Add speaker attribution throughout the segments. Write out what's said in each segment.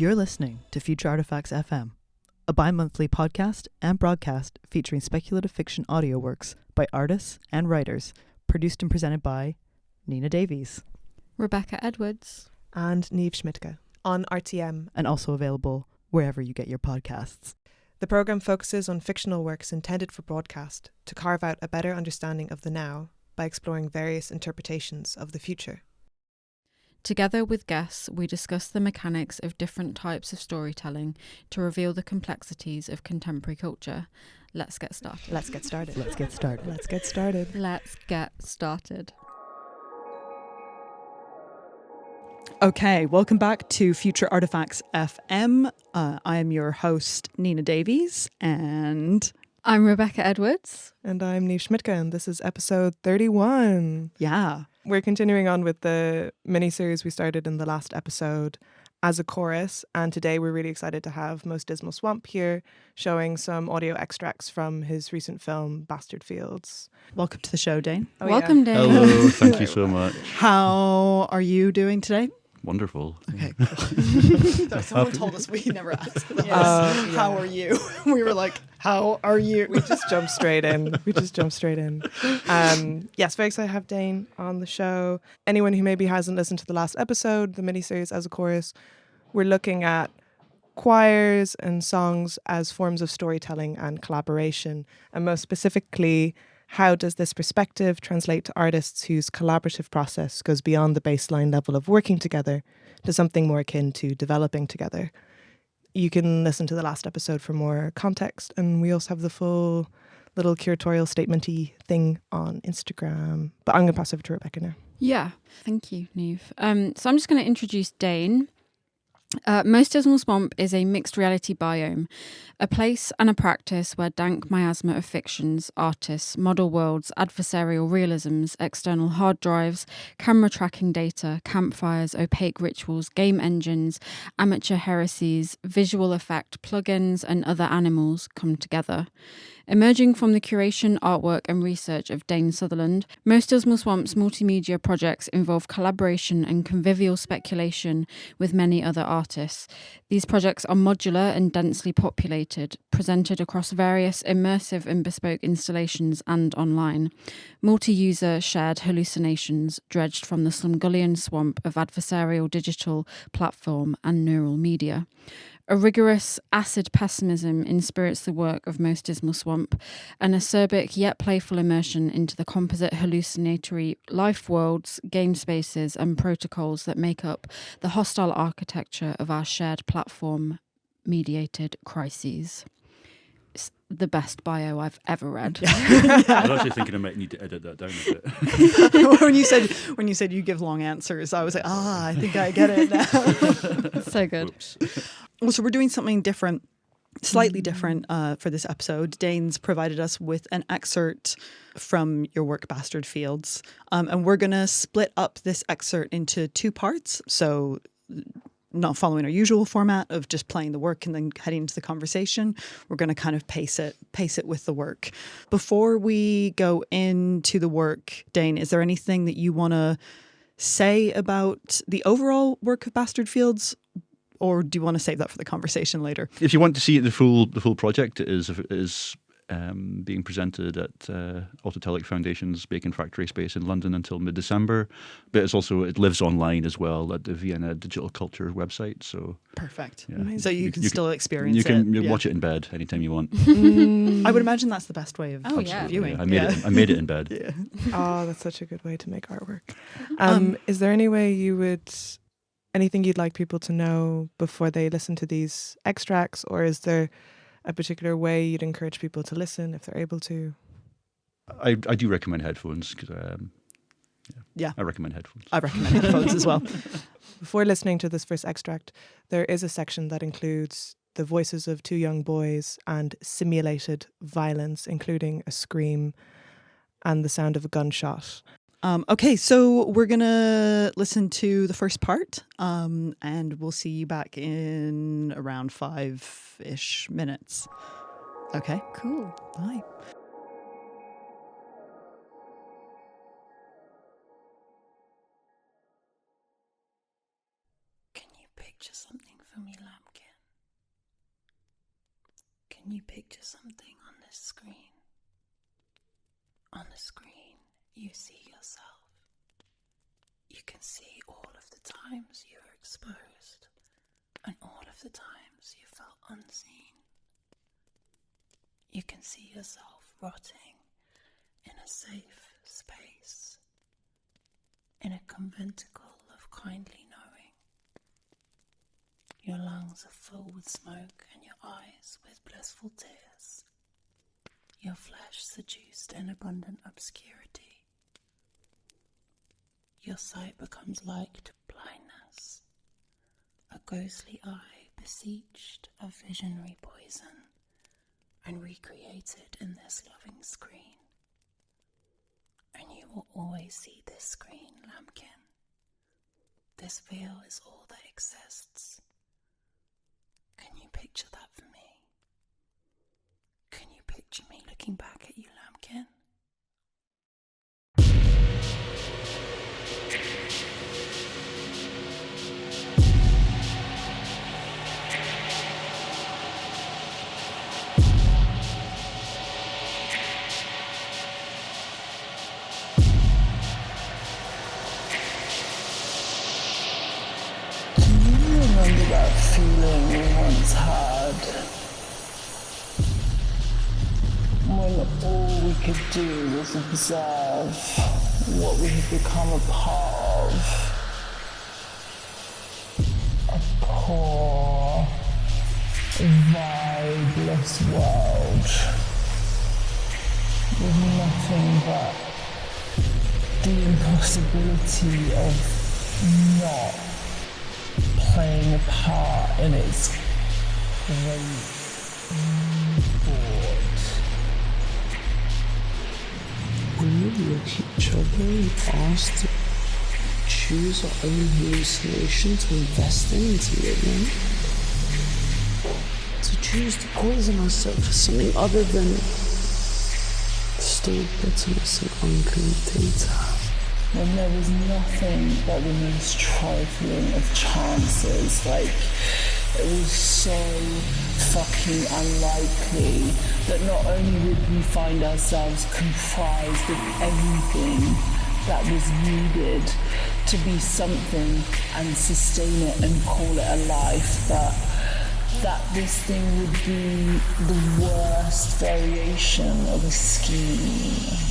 Speaker 1: You're listening to Future Artifacts FM, a bi-monthly podcast and broadcast featuring speculative fiction audio works by artists and writers, produced and presented by Nina Davies,
Speaker 2: Rebecca Edwards,
Speaker 3: and Niamh Schmidtke on RTM,
Speaker 1: and also available wherever you get your podcasts.
Speaker 3: The programme focuses on fictional works intended for broadcast to carve out a better understanding of the now by exploring various interpretations of the future.
Speaker 2: Together with guests, we discuss the mechanics of different types of storytelling to reveal the complexities of contemporary culture. Let's get started.
Speaker 3: Let's get started.
Speaker 1: Let's get started.
Speaker 3: Let's get started.
Speaker 2: Let's get started.
Speaker 1: Okay, welcome back to Future Artifacts FM. I am your host, Nina Davies, and
Speaker 2: I'm Rebecca Edwards.
Speaker 3: And I'm Niamh Schmidtke, and this is episode 31.
Speaker 1: yeah.
Speaker 3: We're continuing on with the mini-series we started in the last episode as a chorus, and today we're really excited to have Most Dismal Swamp here, showing some audio extracts from his recent film, Bastard Fields.
Speaker 1: Welcome to the show, Dane.
Speaker 3: Oh,
Speaker 2: Welcome, Dane.
Speaker 4: Hello, thank you so much.
Speaker 1: How are you doing today?
Speaker 4: Wonderful.
Speaker 1: Okay, cool. Someone told us we never asked them. How are you? We were like, how are you?
Speaker 3: We just jumped straight in. Yes, very excited to have Dane on the show. Anyone who maybe hasn't listened to the last episode, the miniseries as a chorus, we're looking at choirs and songs as forms of storytelling and collaboration. And most specifically, how does this perspective translate to artists whose collaborative process goes beyond the baseline level of working together to something more akin to developing together? You can listen to the last episode for more context, and we also have the full little curatorial statement-y thing on Instagram. But I'm going to pass over to Rebecca now.
Speaker 2: Yeah, thank you, Niamh. So I'm just going to introduce Dane. Most Dismal Swamp is a mixed reality biome, a place and a practice where dank miasma of fictions, artists, model worlds, adversarial realisms, external hard drives, camera tracking data, campfires, opaque rituals, game engines, amateur heresies, visual effect, plugins, and other animals come together. Emerging from the curation, artwork and research of Dane Sutherland, Most Dismal Swamp's multimedia projects involve collaboration and convivial speculation with many other artists. These projects are modular and densely populated, presented across various immersive and bespoke installations and online. Multi-user shared hallucinations dredged from the slumgullion swamp of adversarial digital platform and neural media. A rigorous acid pessimism inspires the work of Most Dismal Swamp, an acerbic yet playful immersion into the composite hallucinatory life worlds, game spaces and protocols that make up the hostile architecture of our shared platform-mediated crises. It's the best bio I've ever read.
Speaker 4: I was actually thinking I might need to edit that down a bit.
Speaker 1: when you said you give long answers, I was like, I think I get it now.
Speaker 2: So good.
Speaker 4: Oops.
Speaker 1: Well, so we're doing something different, slightly different for this episode. Dane's provided us with an excerpt from your work, Bastard Fields. And we're going to split up this excerpt into two parts. So not following our usual format of just playing the work and then heading into the conversation. We're going to kind of pace it with the work. Before we go into the work, Dane, is there anything that you want to say about the overall work of Bastard Fields? Or do you want to save that for the conversation later?
Speaker 4: If you want to see the full project, it is being presented at Autotelic Foundation's Bacon Factory space in London until mid-December. But it lives online as well at the Vienna Digital Culture website. So
Speaker 1: perfect.
Speaker 4: Yeah.
Speaker 1: So you can still experience it.
Speaker 4: You can watch it in bed anytime you want.
Speaker 1: I would imagine that's the best way of viewing.
Speaker 4: Yeah, I made it in bed.
Speaker 1: Yeah.
Speaker 3: Oh, that's such a good way to make artwork. Is there any way anything you'd like people to know before they listen to these extracts, or is there a particular way you'd encourage people to listen if they're able to?
Speaker 4: I do recommend headphones because I recommend headphones.
Speaker 1: I recommend headphones as well.
Speaker 3: Before listening to this first extract, there is a section that includes the voices of two young boys and simulated violence, including a scream and the sound of a gunshot.
Speaker 1: Okay, so we're going to listen to the first part, and we'll see you back in around 5-ish minutes. Okay,
Speaker 2: Cool.
Speaker 1: bye. Can you picture something
Speaker 5: for me, lambkin? Can you picture something on this screen? On the screen, you see yourself. You can see all of the times you were exposed and all of the times you felt unseen. You can see yourself rotting in a safe space, in a conventicle of kindly knowing. Your lungs are full with smoke and your eyes with blissful tears. Your flesh seduced in abundant obscurity. Your sight becomes like to blindness, a ghostly eye beseeched of visionary poison and recreated in this loving screen. And you will always see this screen, lambkin. This veil is all that exists. Can you picture that for me? Can you picture me looking back at you, lambkin?
Speaker 6: Remember that feeling we once had when all we could do was observe what we had become a part of? A poor, vibeless world with nothing but the impossibility of not playing a part in its great board.
Speaker 7: When we look at each other and ask to choose our own hallucination to invest in, to live in, to choose to poison ourselves for something other than stored bitterness and unclean data.
Speaker 6: When there was nothing but the most trifling of chances, like it was so fucking unlikely that not only would we find ourselves comprised of everything that was needed to be something and sustain it and call it a life, but that this thing would be the worst variation of a scheme.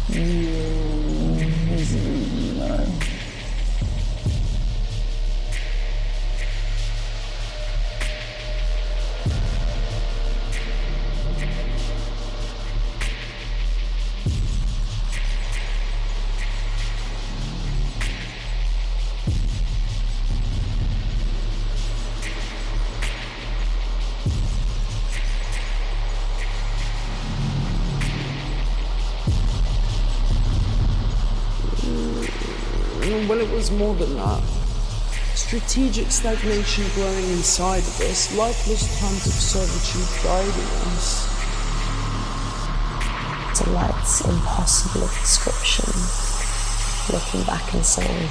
Speaker 6: Real misery, man.
Speaker 7: Well, it was more than that. Strategic stagnation growing inside of us, lifeless times of servitude guiding us.
Speaker 8: Delight's impossible of description, looking back and saying,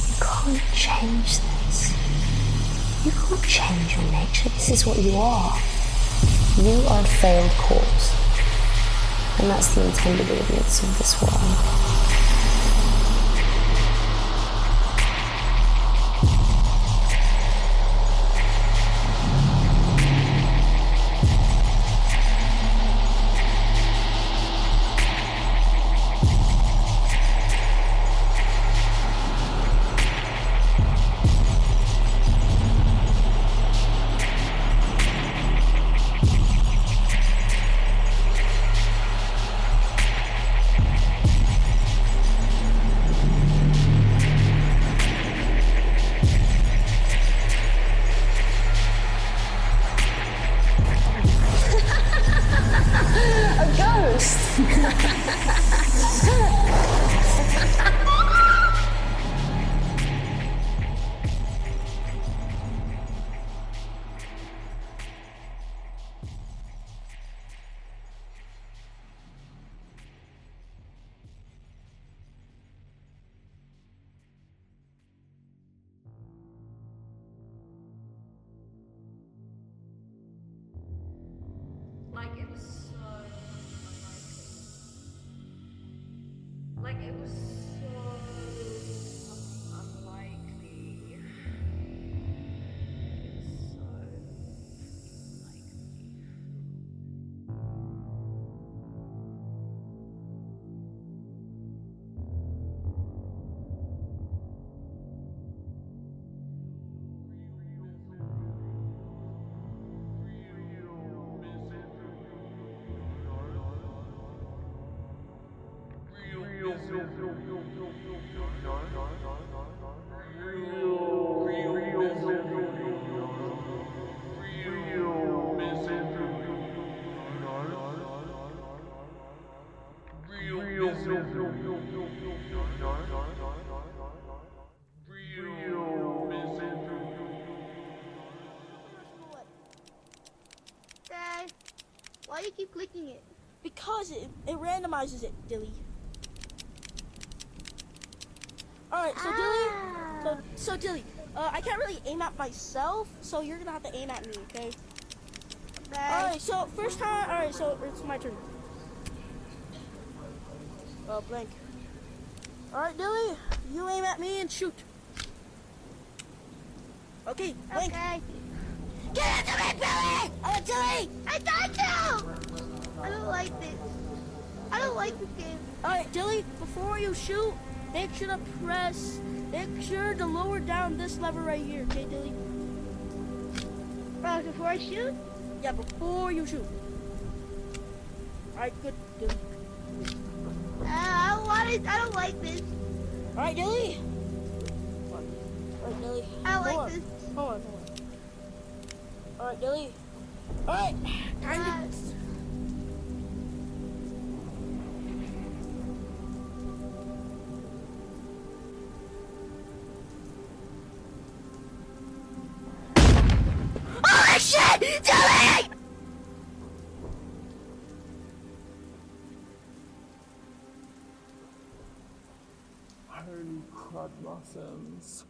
Speaker 8: you can't change this. You can't change your nature. This is what you are. You are a failed corpse. And that's the intended audience of this world.
Speaker 9: Like, it was so unlikely. Like, it was so fucking unlikely. It was so unlikely.
Speaker 10: Dad, why do you keep clicking it?
Speaker 11: Because it randomizes it, Dilly. Alright, so Dilly, so Dilly, I can't really aim at myself, so you're gonna have to aim at me, okay? Alright, so first time, alright, so it's my turn. Blank. Alright, Dilly, you aim at me and shoot. Okay, blank.
Speaker 10: Okay.
Speaker 11: Get into me, Billy! Dilly!
Speaker 10: I got you! I don't like this. I don't like this game.
Speaker 11: Alright, Dilly, before you shoot, make sure to lower down this lever right here, okay, Dilly?
Speaker 10: Oh, before I shoot?
Speaker 11: Yeah, before you shoot. Alright, good, Dilly.
Speaker 10: I don't want it. I don't like this.
Speaker 11: Alright, Dilly. Alright, Dilly.
Speaker 10: I don't like this.
Speaker 11: Hold on. Alright, Dilly. Alright, time to... Holy shit! Dilly!
Speaker 6: Holy crud muffins.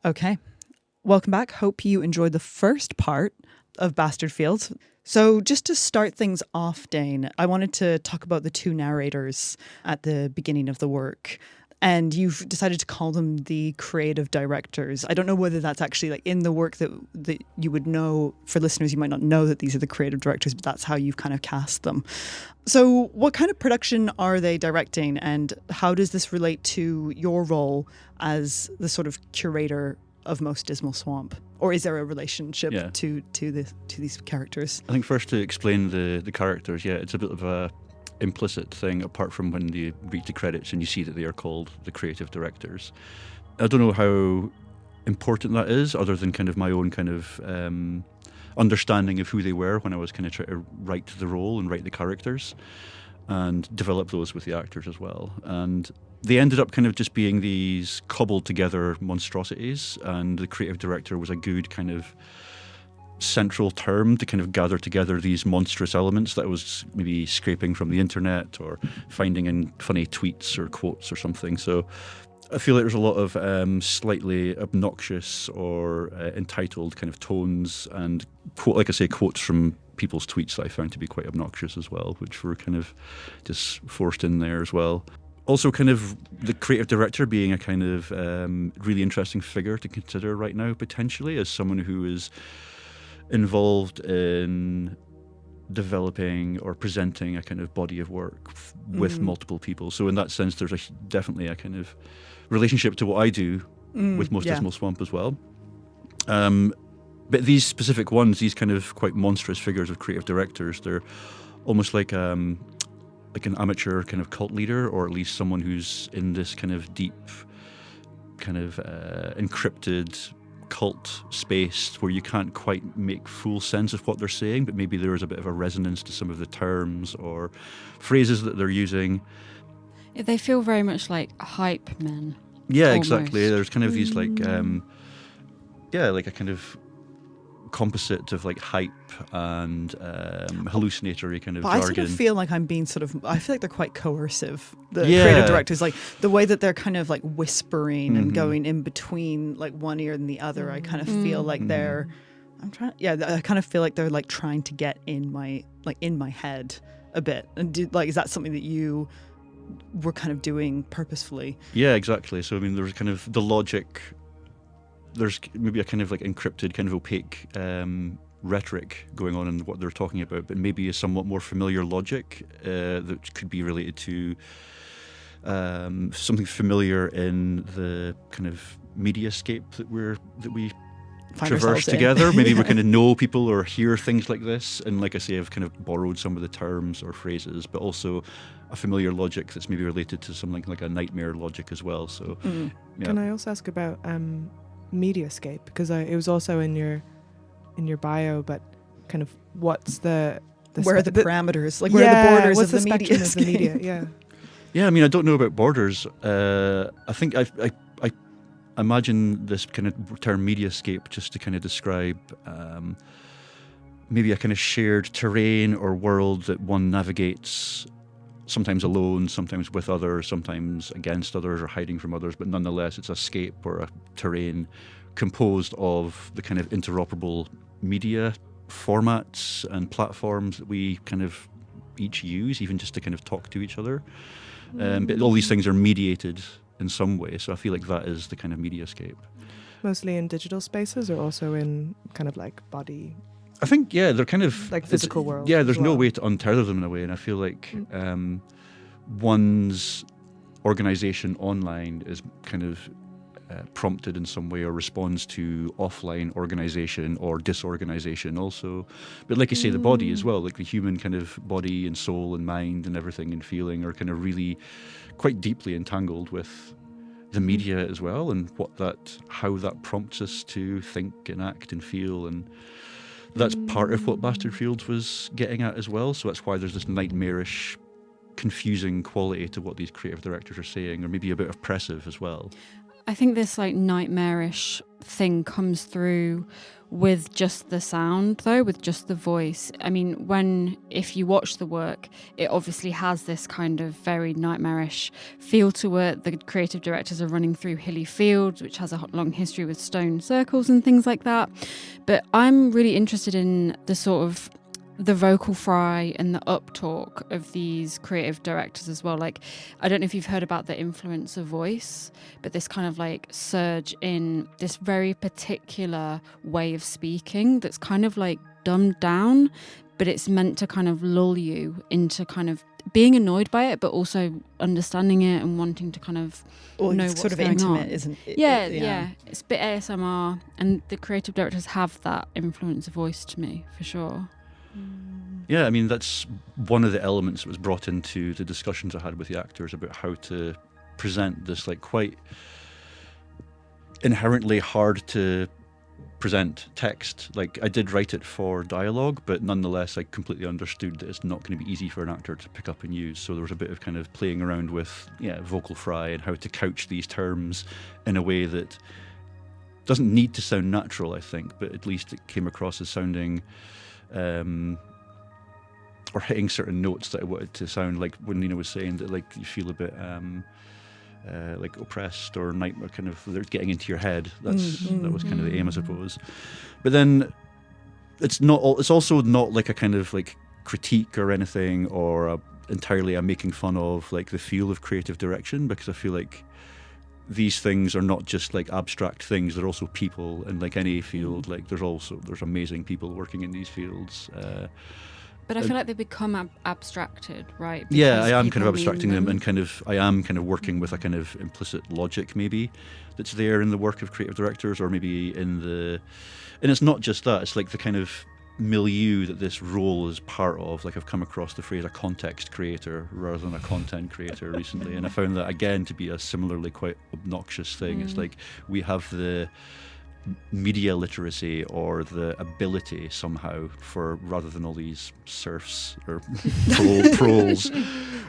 Speaker 1: Okay. Welcome back. Hope you enjoyed the first part of Bastard Fields. So just to start things off, Dane, I wanted to talk about the two narrators at the beginning of the work. And you've decided to call them the creative directors. I don't know whether that's actually like in the work that you would know. For listeners, you might not know that these are the creative directors, but that's how you've kind of cast them. So what kind of production are they directing, and how does this relate to your role as the sort of curator of most Dismal Swamp? Or is there a relationship to these characters?
Speaker 4: I think first to explain the characters, it's a bit of a implicit thing, apart from when you read the credits and you see that they are called the creative directors. I don't know how important that is, other than kind of my own kind of understanding of who they were when I was kind of trying to write the role and write the characters and develop those with the actors as well. And they ended up kind of just being these cobbled together monstrosities, and the creative director was a good kind of central term to kind of gather together these monstrous elements that I was maybe scraping from the internet or finding in funny tweets or quotes or something. So I feel like there's a lot of slightly obnoxious or entitled kind of tones and, quotes from people's tweets that I found to be quite obnoxious as well, which were kind of just forced in there as well. Also, kind of the creative director being a kind of really interesting figure to consider right now, potentially, as someone who is involved in developing or presenting a kind of body of work with multiple people. So in that sense, there's definitely a kind of relationship to what I do with most Dismal Swamp as well. But these specific ones, these kind of quite monstrous figures of creative directors, they're almost like an amateur kind of cult leader, or at least someone who's in this kind of deep, kind of encrypted cult space where you can't quite make full sense of what they're saying, but maybe there is a bit of a resonance to some of the terms or phrases that they're using.
Speaker 2: They feel very much like hype men.
Speaker 4: Yeah,
Speaker 2: almost.
Speaker 4: Exactly. There's kind of these like a kind of composite of like hype and hallucinatory kind of
Speaker 1: But
Speaker 4: jargon.
Speaker 1: I sort of feel like I'm being I feel like they're quite coercive. The
Speaker 4: Yeah.
Speaker 1: creative directors, like the way that they're kind of like whispering and going in between like one ear and the other. I kind of feel like they're. I kind of feel like they're like trying to get in my head a bit. And is that something that you were kind of doing purposefully?
Speaker 4: Yeah, exactly. So I mean, there's kind of the logic. There's maybe a kind of like encrypted, kind of opaque rhetoric going on in what they're talking about, but maybe a somewhat more familiar logic that could be related to something familiar in the kind of mediascape that we
Speaker 1: Find
Speaker 4: traverse
Speaker 1: ourselves in.
Speaker 4: together. Maybe we kind of know people or hear things like this, and like I say, I've kind of borrowed some of the terms or phrases, but also a familiar logic that's maybe related to something like a nightmare logic as well. So, yeah.
Speaker 3: Can I also ask about mediascape, because it was also in your bio, but kind of what's
Speaker 1: where are the parameters? Like where are the borders
Speaker 3: what's
Speaker 1: of the media?
Speaker 3: spectrum of the media? Yeah.
Speaker 4: Yeah, I mean, I don't know about borders. I think I imagine this kind of term mediascape just to kind of describe maybe a kind of shared terrain or world that one navigates, sometimes alone, sometimes with others, sometimes against others or hiding from others, but nonetheless it's a scape or a terrain composed of the kind of interoperable media formats and platforms that we kind of each use, even just to kind of talk to each other. But all these things are mediated in some way, so I feel like that is the kind of mediascape.
Speaker 3: Mostly in digital spaces, or also in kind of like body?
Speaker 4: I think, yeah, they're kind of
Speaker 3: like physical world.
Speaker 4: Yeah, there's no way to untether them in a way, and I feel like one's organization online is kind of prompted in some way or responds to offline organization or disorganization also. But like you say, the body as well, like the human kind of body and soul and mind and everything and feeling are kind of really quite deeply entangled with the media as well, and how that prompts us to think and act and feel, and that's part of what Bastard Fields was getting at as well. So that's why there's this nightmarish, confusing quality to what these creative directors are saying, or maybe a bit oppressive as well.
Speaker 2: I think this like nightmarish thing comes through with just the sound, though, with just the voice. I mean, if you watch the work, it obviously has this kind of very nightmarish feel to it. The creative directors are running through hilly fields, which has a long history with stone circles and things like that. But I'm really interested in the sort of the vocal fry and the uptalk of these creative directors as well. Like, I don't know if you've heard about the influencer voice, but this kind of like surge in this very particular way of speaking that's kind of like dumbed down, but it's meant to kind of lull you into kind of being annoyed by it, but also understanding it and wanting to kind of know what's
Speaker 1: sort of
Speaker 2: going
Speaker 1: intimate,
Speaker 2: on.
Speaker 1: isn't it?
Speaker 2: Yeah. It's a bit ASMR, and the creative directors have that influencer voice to me, for sure.
Speaker 4: Yeah, I mean, that's one of the elements that was brought into the discussions I had with the actors about how to present this like quite inherently hard to present text. Like, I did write it for dialogue, but nonetheless I completely understood that it's not going to be easy for an actor to pick up and use. So there was a bit of kind of playing around with vocal fry and how to couch these terms in a way that doesn't need to sound natural, I think, but at least it came across as sounding or hitting certain notes that I wanted to sound like. When Nina was saying that, like, you feel a bit like oppressed or nightmare, kind of they're getting into your head. That was kind of the aim, I suppose. But then it's also not like a kind of like critique or anything, or entirely a making fun of like the feel of creative direction, because I feel like these things are not just like abstract things, they're also people, and like any field, like there's amazing people working in these fields.
Speaker 2: But I feel like they become abstracted, right?
Speaker 4: Yeah, I am kind of abstracting them, and I am kind of working with a kind of implicit logic maybe that's there in the work of creative directors, or maybe and it's not just that, it's like the kind of milieu that this role is part of. Like, I've come across the phrase a context creator rather than a content creator recently, and I found that again to be a similarly quite obnoxious thing. It's like we have the media literacy or the ability somehow for, rather than all these serfs or trolls.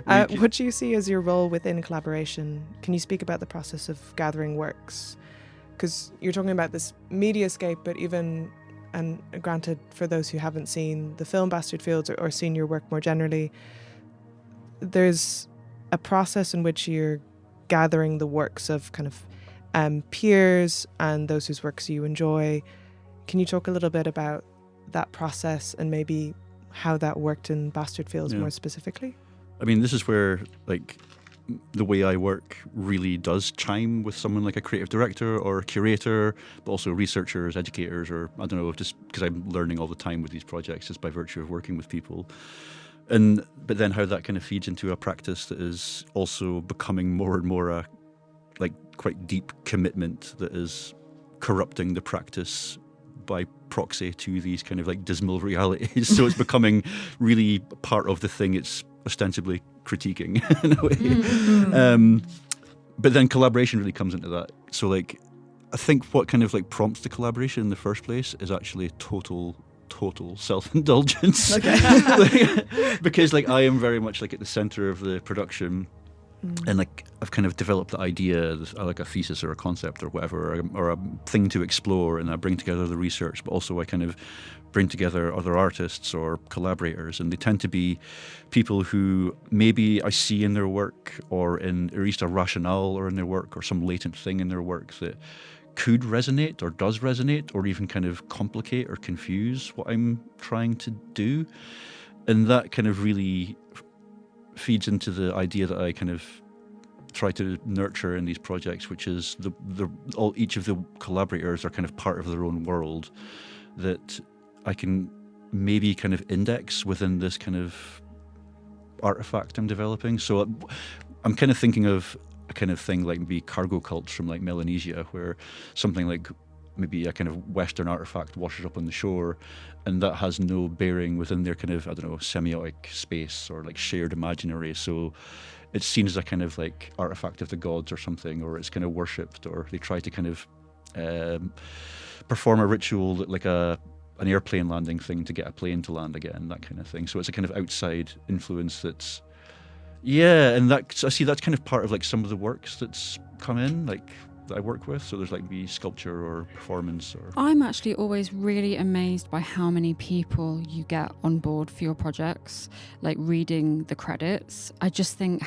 Speaker 3: What do you see as your role within collaboration? Can you speak about the process of gathering works? Because you're talking about this mediascape, but even and granted, for those who haven't seen the film Bastard Fields or seen your work more generally, there's a process in which you're gathering the works of kind of peers and those whose works you enjoy. Can you talk a little bit about that process and maybe how that worked in Bastard Fields more specifically?
Speaker 4: I mean, this is where like the way I work really does chime with someone like a creative director or a curator, but also researchers, educators, or I don't know, just because I'm learning all the time with these projects just by virtue of working with people. But then how that kind of feeds into a practice that is also becoming more and more a like quite deep commitment that is corrupting the practice by proxy to these kind of like dismal realities. So it's becoming really part of the thing it's ostensibly critiquing in a way. Mm-hmm. But then collaboration really comes into that. So like, I think what kind of like prompts the collaboration in the first place is actually total self-indulgence. Okay. Because like I am very much like at the center of the production. And like I've kind of developed the idea, like a thesis or a concept or whatever, or a thing to explore, and I bring together the research, but also I kind of bring together other artists or collaborators, and they tend to be people who maybe I see in their work, or in at least a rationale or in their work, or some latent thing in their work that could resonate or does resonate, or even kind of complicate or confuse what I'm trying to do. And that kind of really feeds into the idea that I kind of try to nurture in these projects, which is each of the collaborators are kind of part of their own world that I can maybe kind of index within this kind of artifact I'm developing. So I'm kind of thinking of a kind of thing like maybe cargo cults from like Melanesia, where something like maybe a kind of Western artifact washes up on the shore, and that has no bearing within their kind of, I don't know, semiotic space or like shared imaginary. So it's seen as a kind of like artifact of the gods or something, or it's kind of worshipped, or they try to kind of perform a ritual like an airplane landing thing to get a plane to land again, that kind of thing. So it's a kind of outside influence that's, and that I see that's kind of part of like some of the works that's come in, like that I work with. So there's like maybe sculpture or performance. Or
Speaker 2: I'm actually always really amazed by how many people you get on board for your projects, like reading the credits. I just think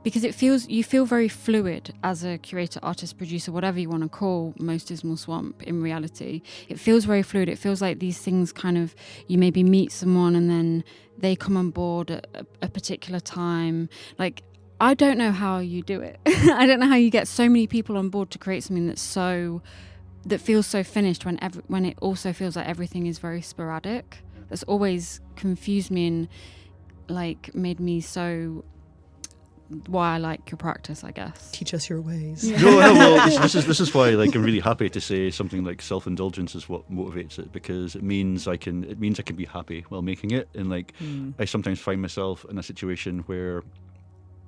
Speaker 2: because you feel very fluid as a curator, artist, producer, whatever you want to call Most Dismal Swamp in reality. It feels very fluid. It feels like these things kind of, you maybe meet someone and then they come on board at a particular time. Like, I don't know how you do it. I don't know how you get so many people on board to create something that feels so finished when it also feels like everything is very sporadic. That's always confused me and like made me so why I like your practice, I guess.
Speaker 1: Teach us your ways.
Speaker 2: Yeah.
Speaker 4: No, well, this is why like I'm really happy to say something like self-indulgence is what motivates it, because it means I can be happy while making it. And like I sometimes find myself in a situation where,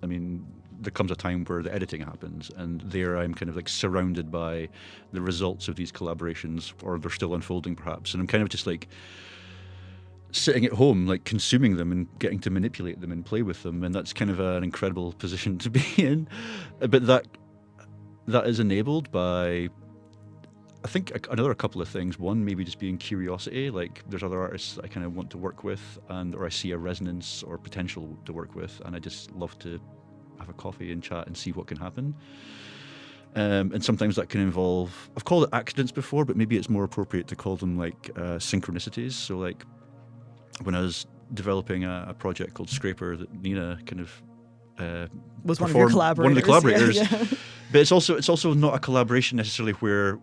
Speaker 4: I mean, there comes a time where the editing happens, and there I'm kind of like surrounded by the results of these collaborations, or they're still unfolding perhaps, and I'm kind of just like sitting at home, like consuming them and getting to manipulate them and play with them, and that's kind of an incredible position to be in. But that is enabled by, I think, a couple of things. One, maybe just being curiosity. Like there's other artists that I kind of want to work with, or I see a resonance or potential to work with, and I just love to have a coffee and chat and see what can happen. And sometimes that can involve, I've called it accidents before, but maybe it's more appropriate to call them like synchronicities. So like when I was developing a project called Scraper that Nina kind of
Speaker 1: was one of your collaborators.
Speaker 4: One of the collaborators. Yeah. But it's also not a collaboration necessarily where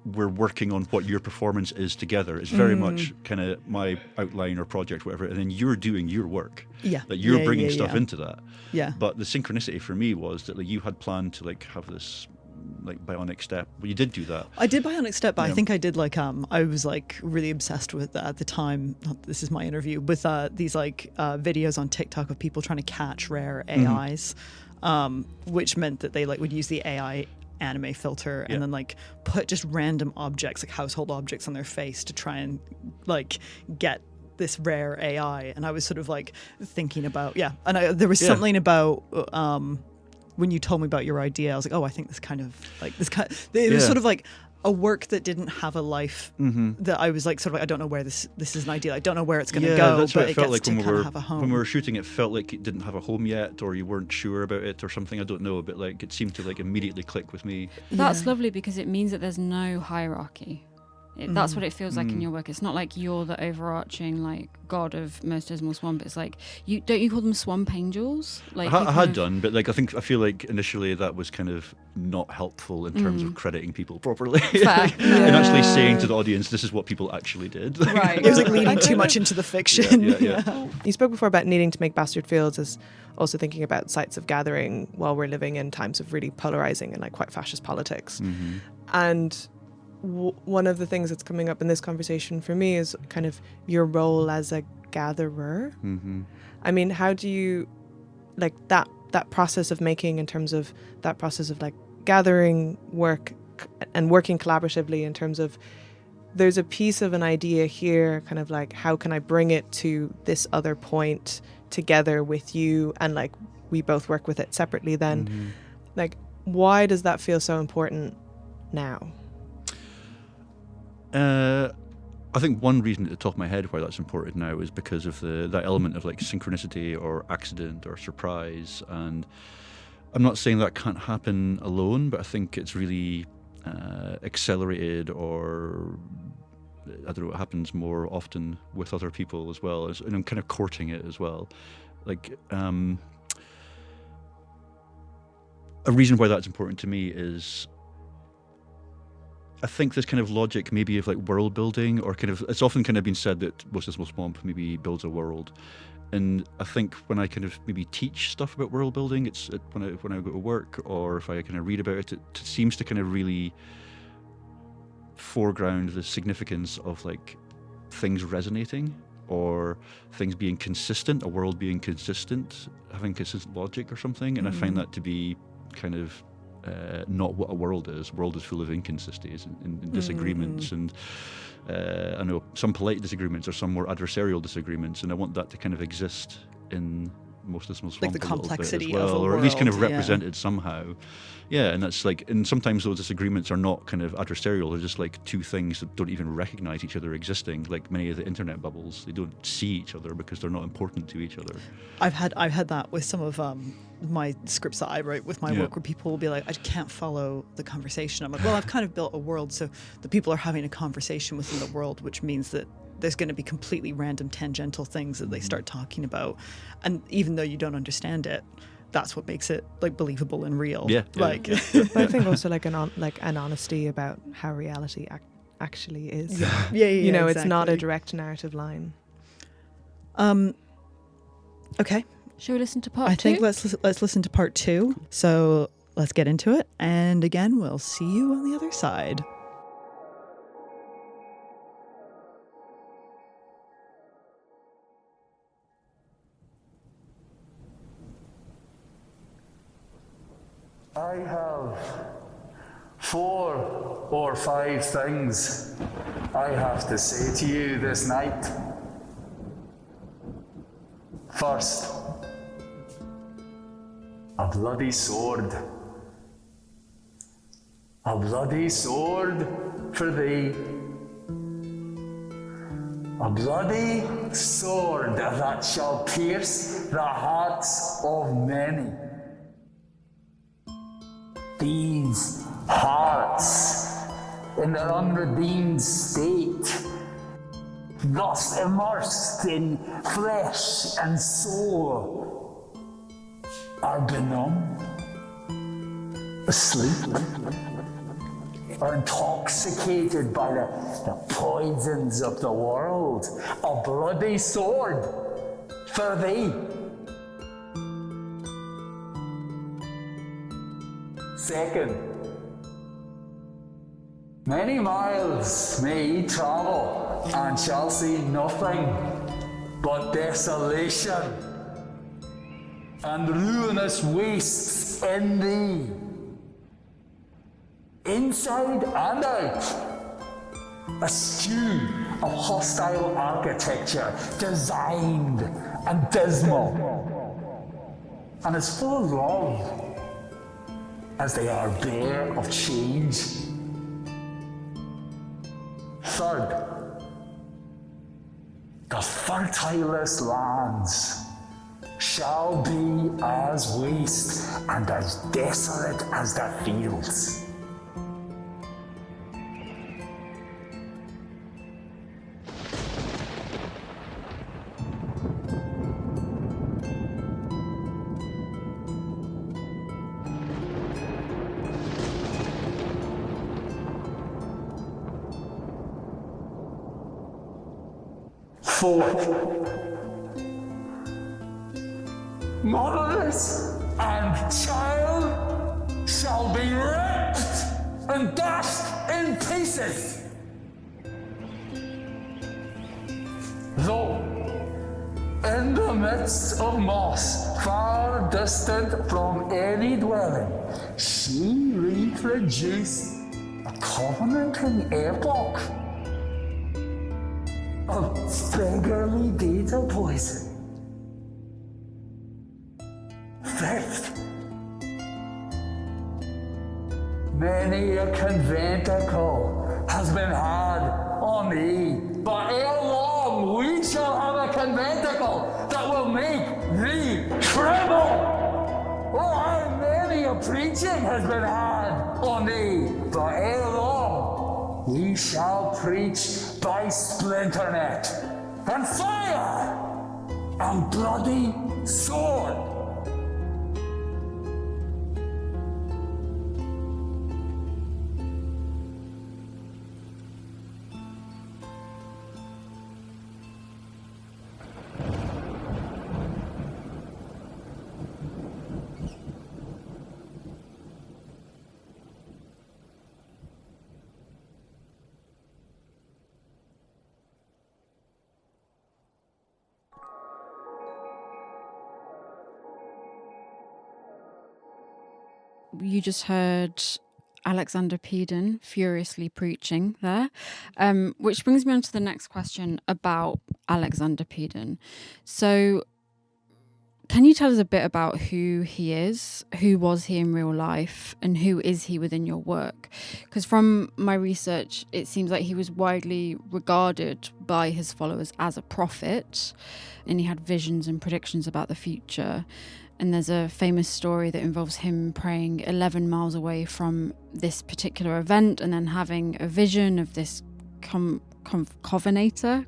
Speaker 4: we're working on what your performance is together. It's very much kind of my outline or project, whatever, and then you're doing your work.
Speaker 1: Yeah.
Speaker 4: That you're bringing stuff into that.
Speaker 1: Yeah.
Speaker 4: But the synchronicity for me was that like you had planned to like have this like bionic step. Well, you did do that.
Speaker 1: I did bionic step, but I think I did like I was like really obsessed with at the time. This is my interview with these like videos on TikTok of people trying to catch rare AIs, which meant that they like would use the AI anime filter and then like put just random objects, like household objects, on their face to try and like get this rare AI. And I was sort of like thinking about and there was something about when you told me about your idea, I was like, oh, I think this kind of like this kind. It was sort of like a work that didn't have a life. That I was like, sort of, like, I don't know where this is an idea. I don't know where it's going to go.
Speaker 4: That's what
Speaker 1: but
Speaker 4: it felt
Speaker 1: gets
Speaker 4: like
Speaker 1: to kind of have a home.
Speaker 4: when we were shooting. It felt like it didn't have a home yet, or you weren't sure about it, or something. I don't know, but like it seemed to like immediately click with me.
Speaker 2: That's lovely because it means that there's no hierarchy. That's what it feels like in your work. It's not like you're the overarching like god of most Dismal Swamp. It's like you call them swamp angels? Like
Speaker 4: I had done, but like I feel like initially that was kind of not helpful in terms of crediting people properly.
Speaker 2: Fair.
Speaker 4: And actually saying to the audience, this is what people actually did.
Speaker 2: Right.
Speaker 1: It was like leaning too much into the fiction.
Speaker 4: Yeah.
Speaker 3: You spoke before about needing to make Bastard Fields as also thinking about sites of gathering while we're living in times of really polarizing and like quite fascist politics. And one of the things that's coming up in this conversation for me is kind of your role as a gatherer. I mean, how do you like that process of making, in terms of that process of like gathering work and working collaboratively, in terms of there's a piece of an idea here, kind of like how can I bring it to this other point together with you, and like we both work with it separately then. Like, why does that feel so important now?
Speaker 4: I think one reason at the top of my head why that's important now is because of that element of like synchronicity or accident or surprise. And I'm not saying that can't happen alone, but I think it's really accelerated, or I don't know, it happens more often with other people as well, and I'm kind of courting it as well. Like a reason why that's important to me is I think this kind of logic maybe of like world building, or kind of, it's often kind of been said that most Dismal Swamp maybe builds a world. And I think when I kind of maybe teach stuff about world building, it's when I go to work, or if I kind of read about it, it seems to kind of really foreground the significance of like things resonating, or things being consistent, a world being consistent, having consistent logic or something. And I find that to be kind of not what a world is. A world is full of inconsistencies and disagreements, and I know some polite disagreements or some more adversarial disagreements, and I want that to kind of exist in most Dismal Swamp,
Speaker 1: like the
Speaker 4: a little bit
Speaker 1: complexity
Speaker 4: as well,
Speaker 1: of a
Speaker 4: or at least kind of
Speaker 1: world,
Speaker 4: represented somehow. Yeah, and that's like, and sometimes those disagreements are not kind of adversarial. They're just like two things that don't even recognize each other existing. Like many of the internet bubbles, they don't see each other because they're not important to each other.
Speaker 1: I've had that with some of my scripts that I write with my work, where people will be like, I can't follow the conversation. I'm like, well, I've kind of built a world, so the people are having a conversation within the world, which means that there's going to be completely random tangential things that they start talking about, and even though you don't understand it, that's what makes it like believable and real.
Speaker 3: But I think also like an honesty about how reality actually is. You know, exactly. It's not a direct narrative line.
Speaker 2: Shall
Speaker 1: Okay.
Speaker 2: we listen to part 2?
Speaker 1: I think let's listen to part 2. So let's get into it, and again, we'll see you on the other side.
Speaker 12: I have 4 or 5 things I have to say to you this night. First, a bloody sword. A bloody sword for thee. A bloody sword that shall pierce the hearts of many. These hearts, in their unredeemed state, thus immersed in flesh and soul, are benumbed, asleep, or intoxicated by the poisons of the world. A bloody sword for thee. Second, many miles may ye travel, and shall see nothing but desolation and ruinous wastes in thee, inside and out. A stew of hostile architecture, designed and dismal, and as full of love as they are bare of change. third, the fertilest lands shall be as waste and as desolate as the fields. Fourth, motherless and child shall be ripped and dashed in pieces. Though in the midst of moss, far distant from any dwelling, she reproduced a covenanting epoch of beggarly data poison. Fifth, many a conventicle has been had on thee, but ere long we shall have a conventicle that will make thee tremble. Oh, how many a preaching has been had on thee, but ere long we shall preach by splinternet and fire and bloody sword.
Speaker 2: You just heard Alexander Peden furiously preaching there, which brings me on to the next question about Alexander Peden. So can you tell us a bit about who he is, who was he in real life, and who is he within your work? Because from my research, it seems like he was widely regarded by his followers as a prophet, and he had visions and predictions about the future. And there's a famous story that involves him praying 11 miles away from this particular event and then having a vision of this covenanter,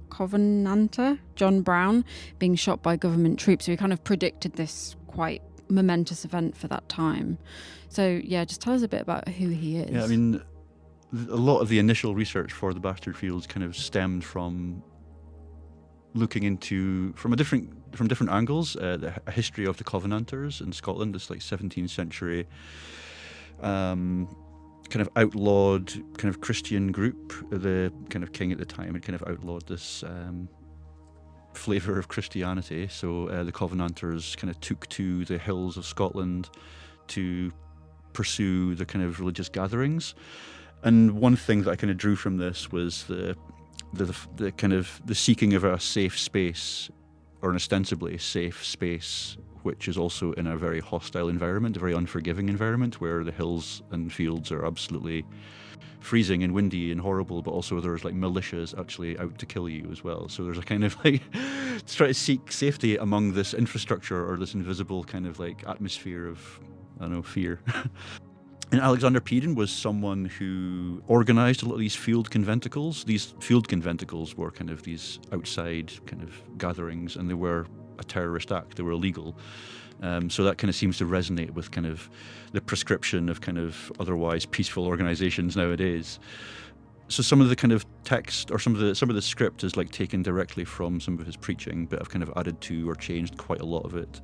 Speaker 2: John Brown, being shot by government troops. So he kind of predicted this quite momentous event for that time. So, yeah, just tell us a bit about who he is.
Speaker 4: Yeah, I mean, a lot of the initial research for the Bastard Fields kind of stemmed from looking into, from different angles, a history of the Covenanters in Scotland, this like 17th century kind of outlawed kind of Christian group. The kind of king at the time had kind of outlawed this flavour of Christianity. So the Covenanters kind of took to the hills of Scotland to pursue the kind of religious gatherings. And one thing that I kind of drew from this was the kind of the seeking of a safe space, or an ostensibly safe space, which is also in a very hostile environment, a very unforgiving environment, where the hills and fields are absolutely freezing and windy and horrible, but also there's like militias actually out to kill you as well. So there's a kind of like to try to seek safety among this infrastructure or this invisible kind of like atmosphere of, I don't know, fear. And Alexander Peden was someone who organised a lot of these field conventicles. These field conventicles were kind of these outside kind of gatherings, and they were a terrorist act. They were illegal. So that kind of seems to resonate with kind of the prescription of kind of otherwise peaceful organisations nowadays. So some of the kind of text or some of the script is like taken directly from some of his preaching, but I've kind of added to or changed quite a lot of it.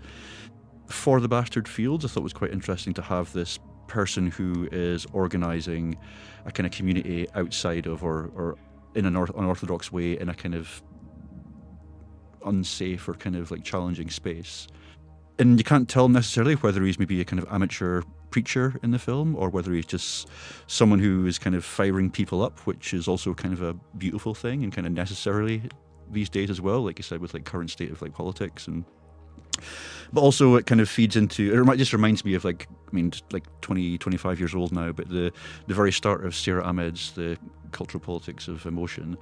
Speaker 4: For the Bastard Fields, I thought it was quite interesting to have this person who is organising a kind of community outside of or in an unorthodox way in a kind of unsafe or kind of like challenging space. And you can't tell necessarily whether he's maybe a kind of amateur preacher in the film or whether he's just someone who is kind of firing people up, which is also kind of a beautiful thing and kind of necessarily these days as well, like you said, with like current state of like politics and But also it kind of feeds into, just reminds me of like 20, 25 years old now, but the very start of Sarah Ahmed's The Cultural Politics of Emotion,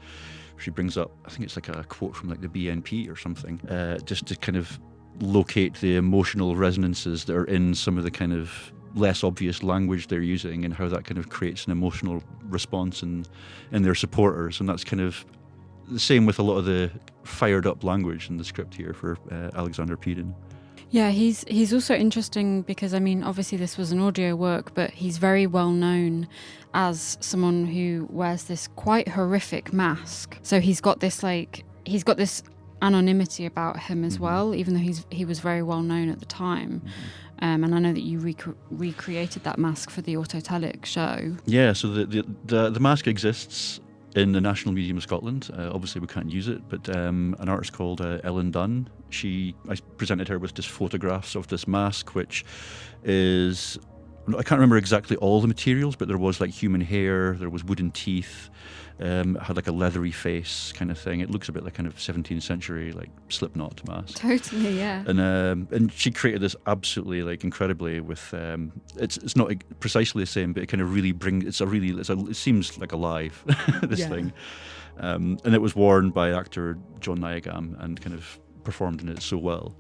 Speaker 4: she brings up, I think it's like a quote from like the BNP or something, just to kind of locate the emotional resonances that are in some of the kind of less obvious language they're using, and how that kind of creates an emotional response in their supporters. And that's kind of the same with a lot of the fired up language in the script here for Alexander Peden.
Speaker 2: Yeah, he's also interesting because, I mean, obviously this was an audio work, but he's very well known as someone who wears this quite horrific mask. So he's got this anonymity about him as well, even though he was very well known at the time. And I know that you recreated that mask for the Autotelic show. Yeah,
Speaker 4: so the mask exists in the National Museum of Scotland. Obviously we can't use it, but an artist called Ellen Dunn, I presented her with just photographs of this mask, which is, I can't remember exactly all the materials, but there was like human hair, there was wooden teeth, it had like a leathery face kind of thing. It looks a bit like kind of 17th century like Slipknot mask.
Speaker 2: Totally, yeah.
Speaker 4: And she created this absolutely like incredibly with it's not precisely the same, but it kind of really it seems like alive this thing. And it was worn by actor John Nyagam and kind of performed in it so well.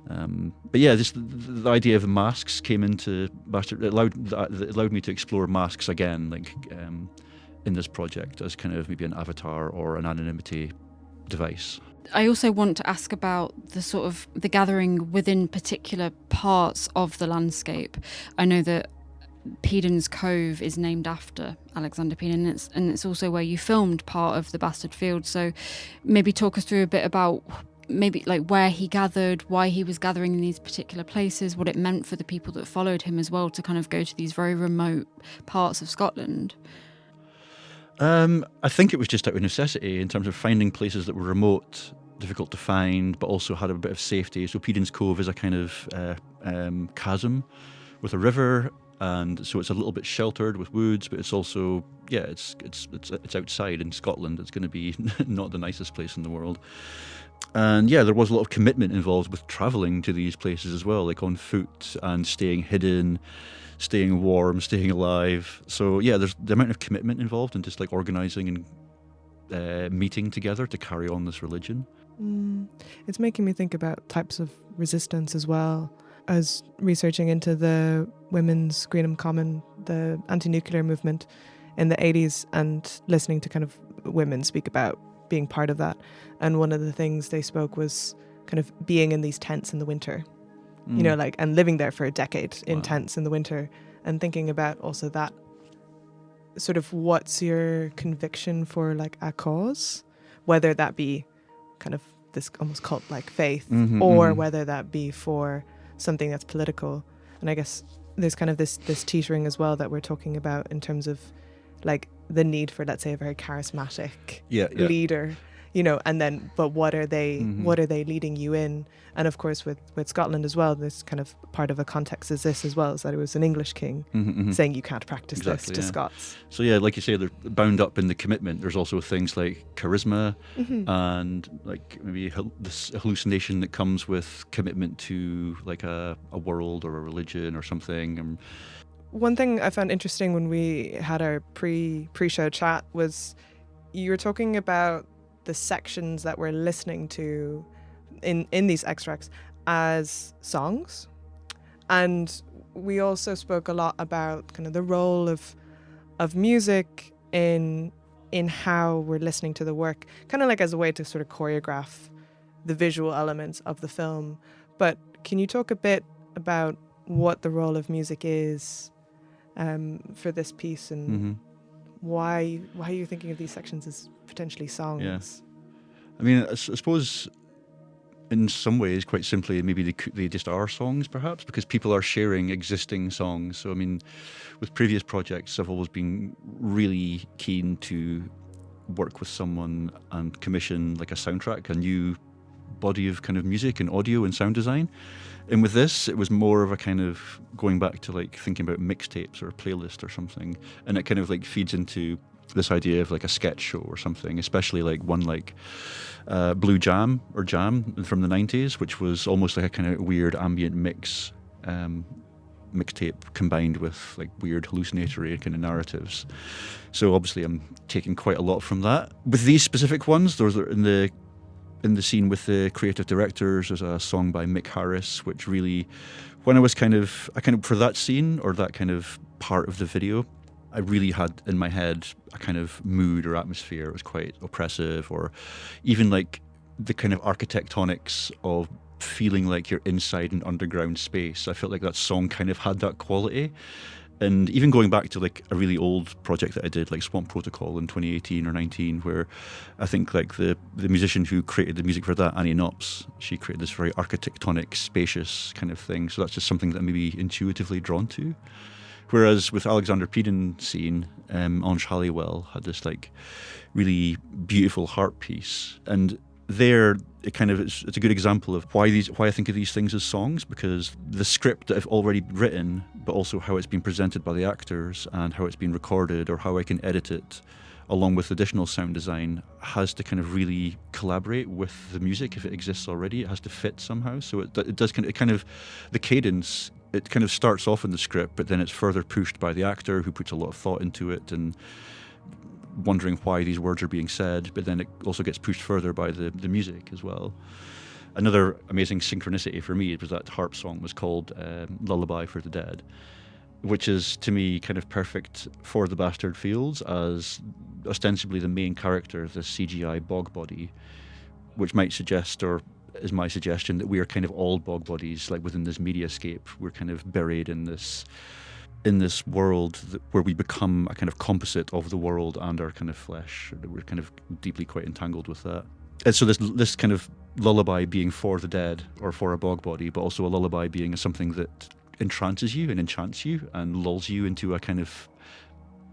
Speaker 4: But yeah, the idea of masks came into Bastard. It allowed me to explore masks again, like in this project, as kind of maybe an avatar or an anonymity device.
Speaker 2: I also want to ask about the gathering within particular parts of the landscape. I know that Peden's Cove is named after Alexander Peden, and it's also where you filmed part of the Bastard Field. So maybe talk us through a bit about maybe like where he gathered, why he was gathering in these particular places, what it meant for the people that followed him as well to kind of go to these very remote parts of Scotland.
Speaker 4: I think it was just out of necessity in terms of finding places that were remote, difficult to find, but also had a bit of safety. So Peden's Cove is a kind of chasm with a river, and so it's a little bit sheltered with woods, but it's also it's outside in Scotland. It's going to be not the nicest place in the world. And yeah, there was a lot of commitment involved with travelling to these places as well, like on foot and staying hidden, staying warm, staying alive. So yeah, there's the amount of commitment involved in just like organising and meeting together to carry on this religion.
Speaker 3: It's making me think about types of resistance as well. As researching into the Women's Greenham Common, the anti-nuclear movement in the 80s, and listening to kind of women speak about being part of that. And one of the things they spoke was kind of being in these tents in the winter, you know, like, and living there for a decade in tents in the winter, and thinking about also that sort of what's your conviction for like a cause, whether that be kind of this almost cult-like faith or whether that be for something that's political. And I guess there's kind of this teetering as well that we're talking about in terms of like the need for, let's say, a very charismatic leader, you know, and then but what are they leading you in? And of course with Scotland as well, this kind of part of a context is this as well, is that it was an English king saying you can't practice this to Scots.
Speaker 4: So yeah, like you say, they're bound up in the commitment. There's also things like charisma and like maybe this hallucination that comes with commitment to like a world or a religion or something.
Speaker 3: One thing I found interesting when we had our pre-show chat was you were talking about the sections that we're listening to in these extracts as songs, and we also spoke a lot about kind of the role of music in how we're listening to the work, kind of like as a way to sort of choreograph the visual elements of the film. But can you talk a bit about what the role of music is for this piece, and why are you thinking of these sections as potentially songs?
Speaker 4: Yeah. I mean, I suppose in some ways, quite simply, maybe they just are songs, perhaps, because people are sharing existing songs. So, I mean, with previous projects, I've always been really keen to work with someone and commission like a soundtrack, a new body of kind of music and audio and sound design. And with this, it was more of a kind of going back to like thinking about mixtapes or a playlist or something. And it kind of like feeds into this idea of like a sketch show or something, especially like one like Blue Jam or Jam from the 90s, which was almost like a kind of weird ambient mix mixtape combined with like weird hallucinatory kind of narratives. So obviously I'm taking quite a lot from that. With these specific ones, those are in the scene with the creative directors, there's a song by Mick Harris, which really, when I kind of for that scene or that kind of part of the video, I really had in my head a kind of mood or atmosphere. It was quite oppressive, or even like the kind of architectonics of feeling like you're inside an underground space. I felt like that song kind of had that quality. And even going back to like a really old project that I did, like Swamp Protocol in 2018 or 19, where I think like the musician who created the music for that, Annie Knops, she created this very architectonic, spacious kind of thing. So that's just something that I'm maybe intuitively drawn to. Whereas with Alexander Peden scene, Ange Halliwell had this like really beautiful harp piece. And there, it's a good example of why I think of these things as songs, because the script that I've already written, but also how it's been presented by the actors and how it's been recorded or how I can edit it, along with additional sound design, has to kind of really collaborate with the music. If it exists already, it has to fit somehow. So it does the cadence, it kind of starts off in the script, but then it's further pushed by the actor who puts a lot of thought into it and wondering why these words are being said, but then it also gets pushed further by the music as well. Another amazing synchronicity for me was that harp song was called Lullaby for the Dead, which is to me kind of perfect for the Bastard Fields as ostensibly the main character, the CGI bog body, which might suggest, or is my suggestion, that we are kind of all bog bodies, like within this mediascape. We're kind of buried in this world where we become a kind of composite of the world and our kind of flesh. We're kind of deeply quite entangled with that. And so this kind of lullaby being for the dead or for a bog body, but also a lullaby being something that entrances you and enchants you and lulls you into a kind of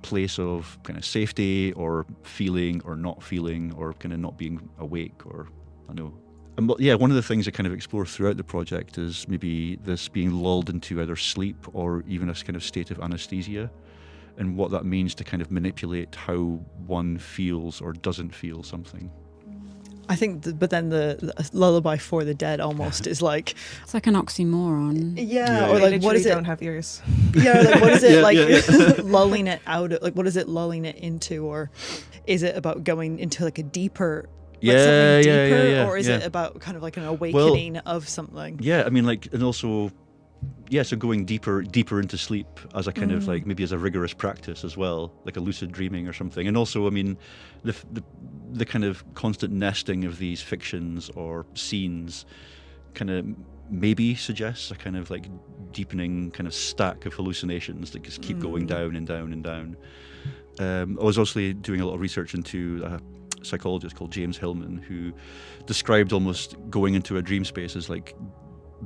Speaker 4: place of kind of safety or feeling or not feeling or kind of not being awake, or I don't know. And yeah, one of the things I kind of explore throughout the project is maybe this being lulled into either sleep or even a kind of state of anesthesia, and what that means to kind of manipulate how one feels or doesn't feel something.
Speaker 1: I think, but then the lullaby for the dead almost is like...
Speaker 2: It's like an oxymoron.
Speaker 1: Yeah, or like, what is it?
Speaker 3: Don't have ears.
Speaker 1: Yeah, like what is it lulling it out of, like what is it lulling it into, or is it about going into like a deeper... something deeper, or is it about kind of like an awakening of something?
Speaker 4: Yeah, I mean, like, and also, so going deeper into sleep as a kind of like maybe as a rigorous practice as well, like a lucid dreaming or something. And also, I mean, the kind of constant nesting of these fictions or scenes kind of maybe suggests a kind of like deepening kind of stack of hallucinations that just keep going down and down and down. I was also doing a lot of research into psychologist called James Hillman, who described almost going into a dream space as like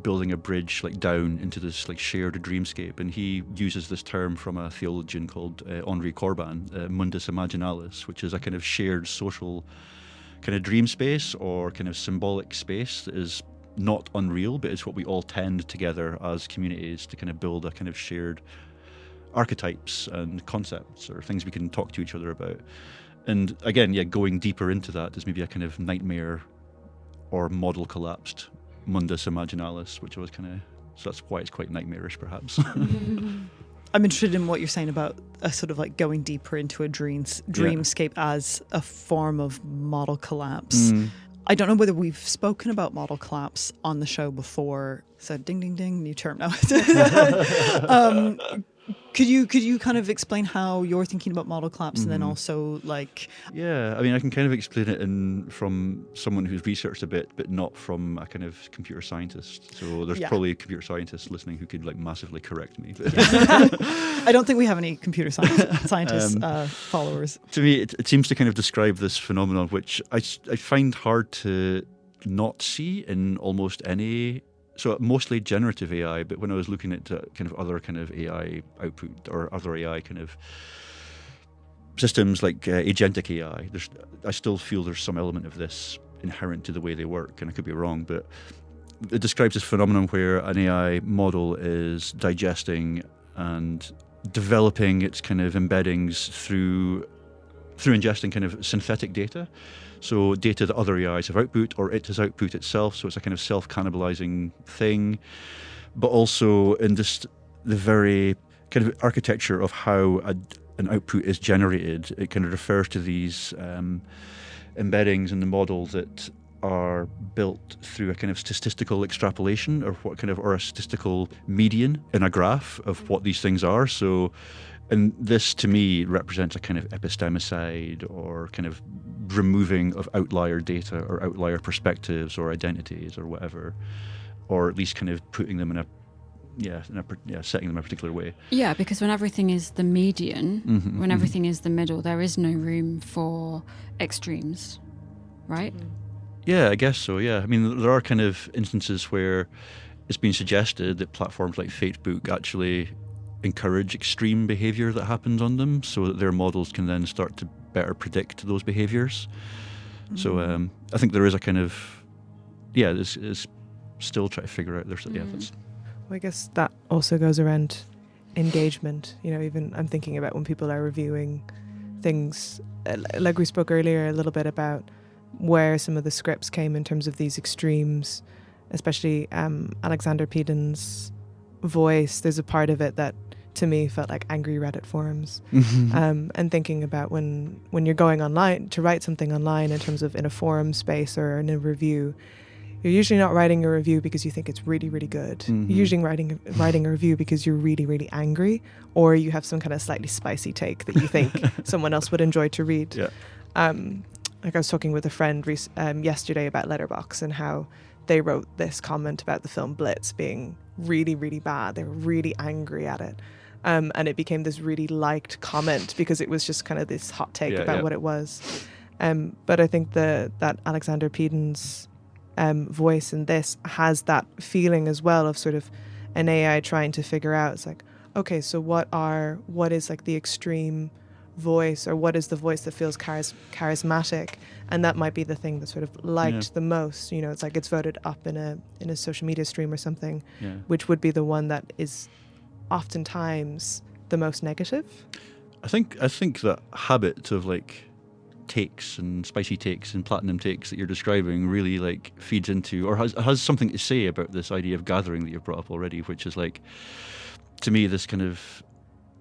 Speaker 4: building a bridge like down into this like shared dreamscape, and he uses this term from a theologian called Henri Corbin, mundus imaginalis, which is a kind of shared social kind of dream space or kind of symbolic space that is not unreal, but it's what we all tend together as communities to kind of build a kind of shared archetypes and concepts or things we can talk to each other about. And again, going deeper into that is maybe a kind of nightmare or model collapsed mundus imaginalis, which was kind of, so that's why it's quite nightmarish perhaps.
Speaker 1: I'm interested in what you're saying about a sort of like going deeper into a dreamscape as a form of model collapse. I don't know whether we've spoken about model collapse on the show before. So ding, ding, ding, new term now. Could you kind of explain how you're thinking about model collapse, and then also like...
Speaker 4: Yeah, I mean, I can kind of explain it from someone who's researched a bit, but not from a kind of computer scientist. So there's probably computer scientists listening who could like massively correct me.
Speaker 1: I don't think we have any computer scientists followers.
Speaker 4: To me, it seems to kind of describe this phenomenon, which I find hard to not see in almost any... So mostly generative AI, but when I was looking at kind of other kind of AI output or other AI kind of systems like agentic AI, I still feel there's some element of this inherent to the way they work, and I could be wrong, but it describes this phenomenon where an AI model is digesting and developing its kind of embeddings through through ingesting kind of synthetic data. So data that other AIs have output or it has output itself. So it's a kind of self-cannibalizing thing. But also in this, the very kind of architecture of how an output is generated, it kind of refers to these embeddings in the model that are built through a kind of statistical extrapolation or a statistical median in a graph of what these things are. So, and this to me represents a kind of epistemicide or kind of removing of outlier data or outlier perspectives or identities or whatever, or at least kind of putting them in a setting them in a particular way.
Speaker 2: Yeah, because when everything is the median,
Speaker 4: Mm-hmm,
Speaker 2: when everything is the middle, there is no room for extremes, right?
Speaker 4: Yeah, I guess so, yeah. I mean, there are kind of instances where it's been suggested that platforms like Facebook actually encourage extreme behaviour that happens on them so that their models can then start to better predict those behaviours. So I think there is a kind of, this is still trying to figure out. That's.
Speaker 3: Well, I guess that also goes around engagement. You know, even I'm thinking about when people are reviewing things, like we spoke earlier a little bit about where some of the scripts came in terms of these extremes, especially Alexander Peden's voice. There's a part of it that to me felt like angry Reddit forums. And thinking about when you're going online to write something online in terms of in a forum space or in a review, you're usually not writing a review because you think it's really, really good. You're usually writing a review because you're really, really angry, or you have some kind of slightly spicy take that you think someone else would enjoy to read.
Speaker 4: Yeah.
Speaker 3: Like I was talking with a friend yesterday about Letterboxd and how they wrote this comment about the film Blitz being really, really bad. They were really angry at it. And it became this really liked comment because it was just kind of this hot take about what it was. But I think that Alexander Peden's voice in this has that feeling as well of sort of an AI trying to figure out, it's like, okay, so what is like the extreme voice, or what is the voice that feels charismatic, and that might be the thing that's sort of liked the most. You know, it's like it's voted up in a social media stream or something, which would be the one that is oftentimes the most negative.
Speaker 4: I think that habit of like takes and spicy takes and platinum takes that you're describing really like feeds into or has something to say about this idea of gathering that you've brought up already, which is like, to me, this kind of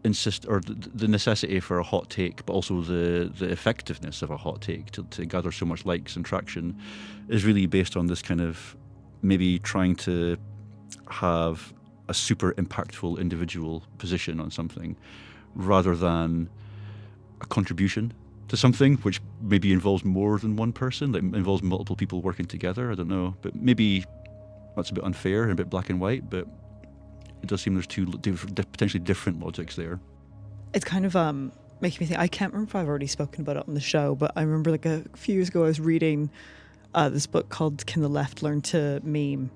Speaker 4: the necessity for a hot take, but also the effectiveness of a hot take to gather so much likes and traction is really based on this kind of maybe trying to have a super impactful individual position on something rather than a contribution to something, which maybe involves more than one person, that involves multiple people working together. I don't know, but maybe that's a bit unfair and a bit black and white, but it does seem there's two potentially different logics there.
Speaker 1: It's kind of making me think, I can't remember if I've already spoken about it on the show, but I remember like a few years ago I was reading this book called Can the Left Learn to Meme?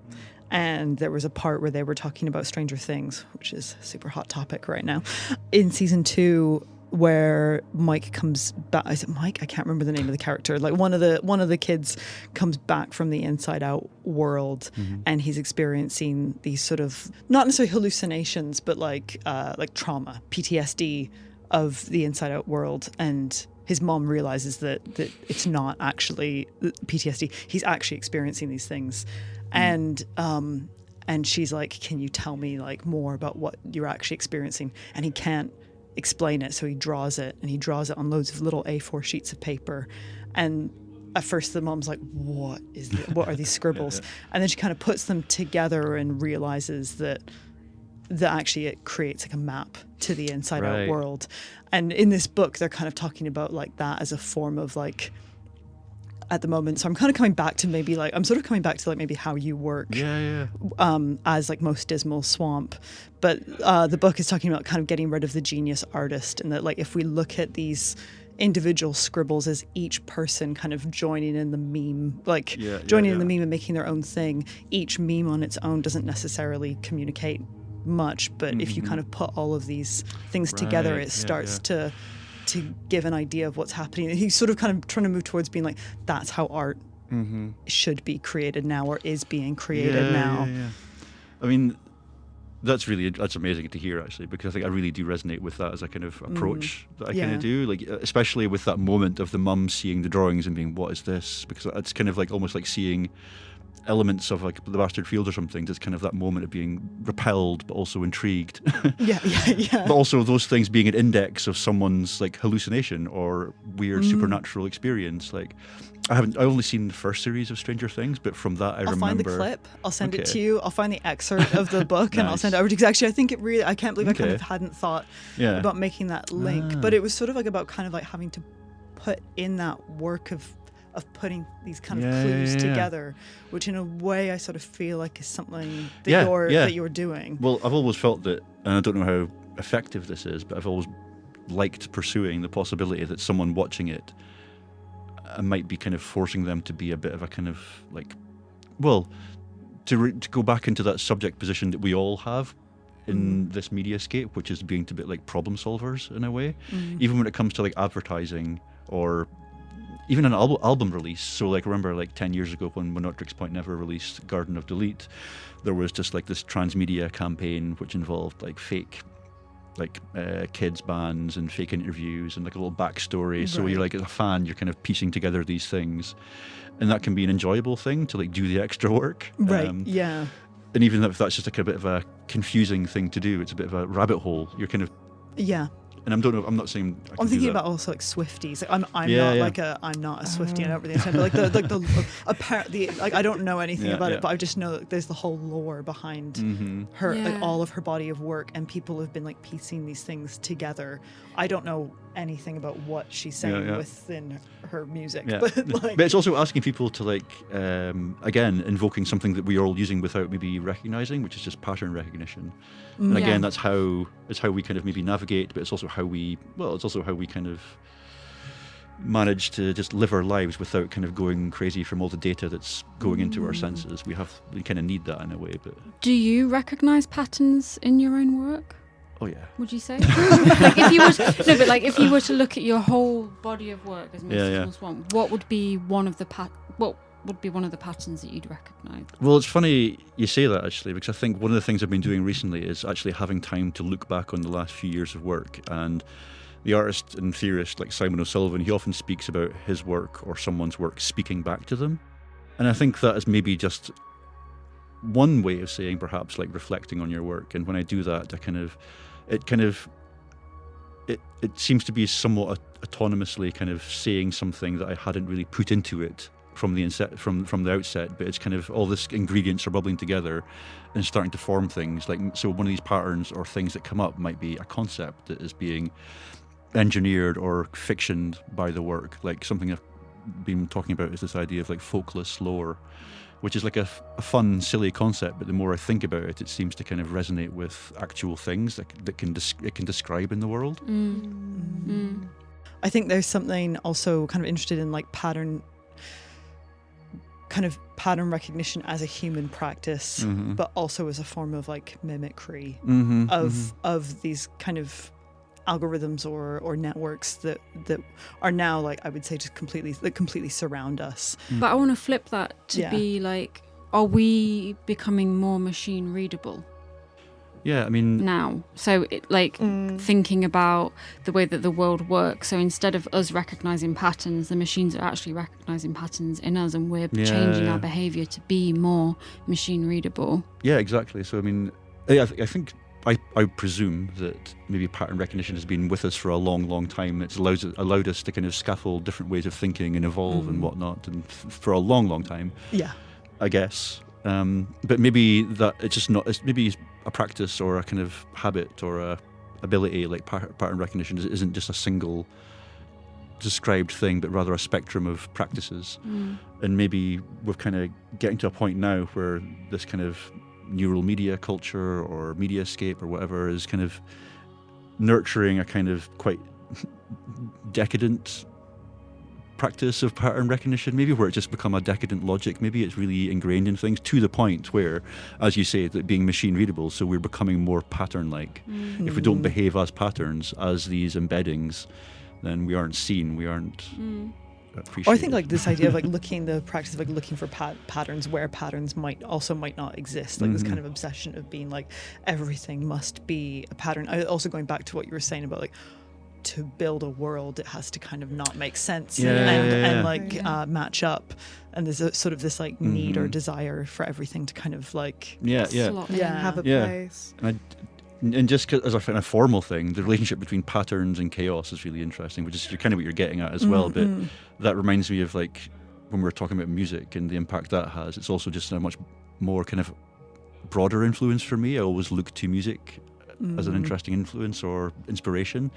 Speaker 1: And there was a part where they were talking about Stranger Things, which is a super hot topic right now. In season 2, where Mike comes back, is it Mike? I can't remember the name of the character. Like one of the kids comes back from the Inside Out world, and he's experiencing these sort of not necessarily hallucinations, but like trauma, PTSD of the Inside Out world. And his mom realizes that it's not actually PTSD. He's actually experiencing these things, and she's like, "Can you tell me like more about what you're actually experiencing?" And he can't explain it, so he draws it, and he draws it on loads of little A4 sheets of paper. And at first the mom's like, what are these scribbles? And then she kind of puts them together and realizes that actually it creates like a map to the Inside Out world. And in this book they're kind of talking about like that as a form of like, at the moment, so I'm kind of coming back to maybe like, I'm sort of coming back to like maybe how you work as like most Dismal Swamp. But the book is talking about kind of getting rid of the genius artist, and that like if we look at these individual scribbles as each person kind of joining in the meme, like joining in the meme and making their own thing, each meme on its own doesn't necessarily communicate much, but if you kind of put all of these things together, it starts to give an idea of what's happening. He's sort of kind of trying to move towards being like, that's how art should be created now, or is being created now.
Speaker 4: I mean, That's amazing to hear, actually, because I think I really do resonate with that as a kind of approach that I kind of do, like especially with that moment of the mum seeing the drawings and being, what is this? Because it's kind of like almost like seeing elements of like the Bastard Field or something. It's kind of that moment of being repelled but also intrigued.
Speaker 1: Yeah.
Speaker 4: But also those things being an index of someone's like hallucination or weird supernatural experience. Like I've only seen the first series of Stranger Things, but from that
Speaker 1: I'll
Speaker 4: remember.
Speaker 1: find the clip. I'll send it to you. I'll find the excerpt of the book and I'll send it over to you. 'Cause actually, I think I can't believe I kind of hadn't thought about making that link. But it was sort of like about kind of like having to put in that work of putting these kind of clues together, which in a way I sort of feel like is something that you're doing.
Speaker 4: Well, I've always felt that, and I don't know how effective this is, but I've always liked pursuing the possibility that someone watching it might be kind of forcing them to be a bit of a kind of like, well, to go back into that subject position that we all have in this mediascape, which is being a bit like problem solvers in a way, even when it comes to like advertising or even an album release. So like remember like 10 years ago when Monotrix Point Never released Garden of Delete, there was just like this transmedia campaign which involved like fake like kids bands and fake interviews and like a little backstory. So you're like, as a fan, you're kind of piecing together these things, and that can be an enjoyable thing to like do the extra work.
Speaker 1: And
Speaker 4: even if that's just like a bit of a confusing thing to do, it's a bit of a rabbit hole. You're kind of and I'm not saying
Speaker 1: I'm thinking about also like Swifties. Like, I'm not a Swiftie. I don't really understand. But like I don't know anything about it, but I just know that there's the whole lore behind her, like all of her body of work, and people have been like piecing these things together. I don't know anything about what she's saying within her music, but
Speaker 4: it's also asking people to like again invoking something that we are all using without maybe recognizing, which is just pattern recognition. And again, that's how we kind of maybe navigate, but it's also how we kind of manage to just live our lives without kind of going crazy from all the data that's going into our senses. We kind of need that in a way. But
Speaker 2: do you recognize patterns in your own work?
Speaker 4: Oh yeah.
Speaker 2: Would you say? Like if you were to look at your whole body of work as Dismal Swamp, what would be one of the patterns that you'd recognise?
Speaker 4: Well, it's funny you say that, actually, because I think one of the things I've been doing recently is actually having time to look back on the last few years of work. And the artist and theorist like Simon O'Sullivan, he often speaks about his work or someone's work speaking back to them. And I think that is maybe just one way of saying perhaps like reflecting on your work. And when I do that, it seems to be somewhat autonomously kind of saying something that I hadn't really put into it from the outset, but it's kind of all this ingredients are bubbling together and starting to form things. Like, so one of these patterns or things that come up might be a concept that is being engineered or fictioned by the work. Like something I've been talking about is this idea of like folkless lore, which is like a fun, silly concept, but the more I think about it, it seems to kind of resonate with actual things that it can describe in the world.
Speaker 1: I think there's something also kind of interested in like pattern recognition as a human practice, but also as a form of like mimicry of these kind of algorithms or networks that are now, like, I would say, just completely surround us.
Speaker 2: But I want to flip that to be like, are we becoming more machine readable?
Speaker 4: Yeah, I mean...
Speaker 2: now. So, thinking about the way that the world works, so instead of us recognising patterns, the machines are actually recognising patterns in us, and we're changing our behaviour to be more machine readable.
Speaker 4: Yeah, exactly. So, I mean, I think... I presume that maybe pattern recognition has been with us for a long, long time. It's allowed us to kind of scaffold different ways of thinking and evolve and whatnot, and for a long, long time.
Speaker 1: Yeah,
Speaker 4: I guess. But maybe that it's just not. It's maybe a practice or a kind of habit or a ability like pattern recognition isn't just a single described thing, but rather a spectrum of practices. And maybe we're kind of getting to a point now where this kind of neural media culture or mediascape or whatever is kind of nurturing a kind of quite decadent practice of pattern recognition, maybe where it's just become a decadent logic. Maybe it's really ingrained in things to the point where, as you say, that being machine readable, so we're becoming more pattern-like. If we don't behave as patterns, as these embeddings, then we aren't seen, we aren't appreciate.
Speaker 1: Or I think like this idea of like the practice of like looking for patterns where patterns might not exist. Like this kind of obsession of being like everything must be a pattern. Also going back to what you were saying about like to build a world, it has to kind of not make sense and match up. And there's a sort of this like need or desire for everything to kind of like
Speaker 3: have a place.
Speaker 4: And just as a formal thing, the relationship between patterns and chaos is really interesting, which is kind of what you're getting at as well. But that reminds me of like when we were talking about music and the impact that has. It's also just a much more kind of broader influence for me. I always look to music as an interesting influence or inspiration.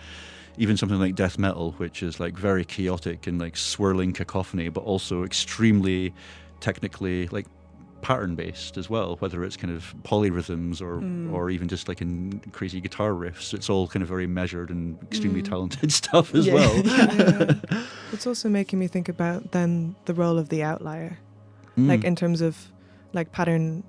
Speaker 4: Even something like death metal, which is like very chaotic and like swirling cacophony, but also extremely technically like pattern based as well, whether it's kind of polyrhythms or even just like in crazy guitar riffs. It's all kind of very measured and extremely talented stuff as well.
Speaker 3: It's also making me think about then the role of the outlier, like in terms of like pattern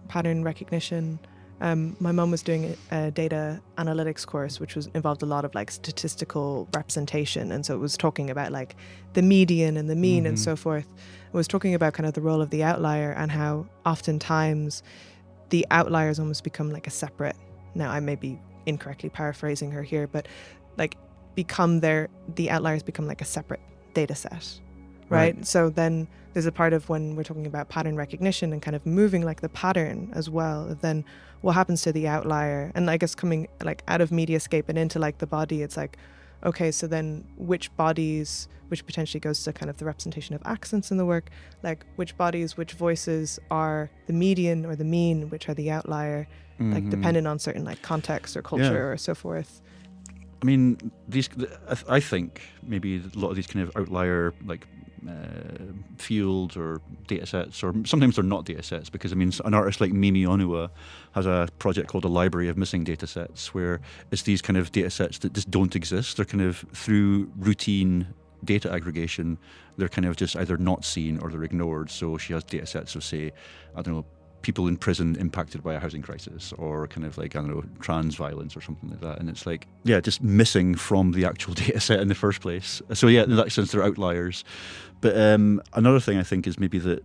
Speaker 3: recognition. My mum was doing a data analytics course, which involved a lot of like statistical representation, and so it was talking about like the median and the mean and so forth. It was talking about kind of the role of the outlier and how oftentimes the outliers almost become like a separate. Now I may be incorrectly paraphrasing her here, but like the outliers become like a separate data set. Right? So then there's a part of when we're talking about pattern recognition and kind of moving like the pattern as well, then what happens to the outlier? And I guess coming like out of mediascape and into like the body, it's like, okay, so then which bodies, which potentially goes to kind of the representation of accents in the work, like which bodies, which voices are the median or the mean, which are the outlier, like dependent on certain like context or culture or so forth.
Speaker 4: I mean, I think maybe a lot of these kind of outlier like fields or data sets, or sometimes they're not data sets, because I mean an artist like Mimi Onua has a project called a library of missing data sets, where it's these kind of data sets that just don't exist. They're kind of through routine data aggregation, they're kind of just either not seen or they're ignored. So she has data sets of, say, I don't know, people in prison impacted by a housing crisis, or kind of like, I don't know, trans violence or something like that. And it's like, just missing from the actual data set in the first place. So in that sense, they're outliers. But another thing I think is maybe that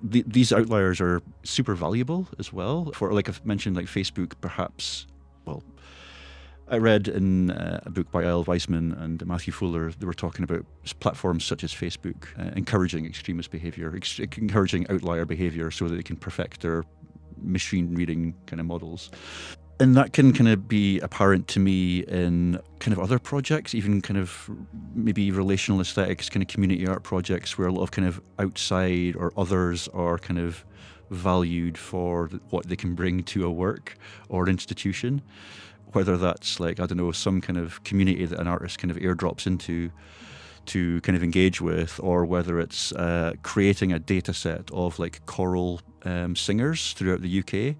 Speaker 4: these outliers are super valuable as well. For, like I've mentioned, like Facebook, perhaps, well, I read in a book by Al Weisman and Matthew Fuller, they were talking about platforms such as Facebook encouraging extremist behaviour, encouraging outlier behaviour so that they can perfect their machine reading kind of models. And that can kind of be apparent to me in kind of other projects, even kind of maybe relational aesthetics, kind of community art projects where a lot of kind of outside or others are kind of valued for what they can bring to a work or an institution. Whether that's like, I don't know, some kind of community that an artist kind of airdrops into to kind of engage with, or whether it's creating a data set of like choral singers throughout the UK,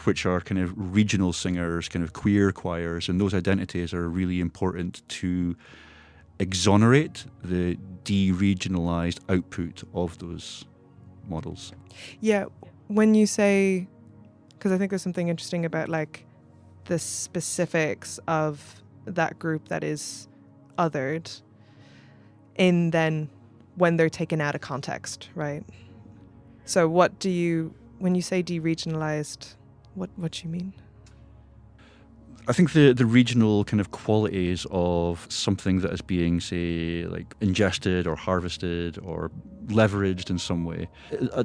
Speaker 4: which are kind of regional singers, kind of queer choirs, and those identities are really important to exonerate the de-regionalised output of those models.
Speaker 3: Yeah, when you say, because I think there's something interesting about like the specifics of that group that is othered in then when they're taken out of context, right? So what do you, when you say de-regionalized, what do you mean?
Speaker 4: I think the regional kind of qualities of something that is being, say, like ingested or harvested or leveraged in some way,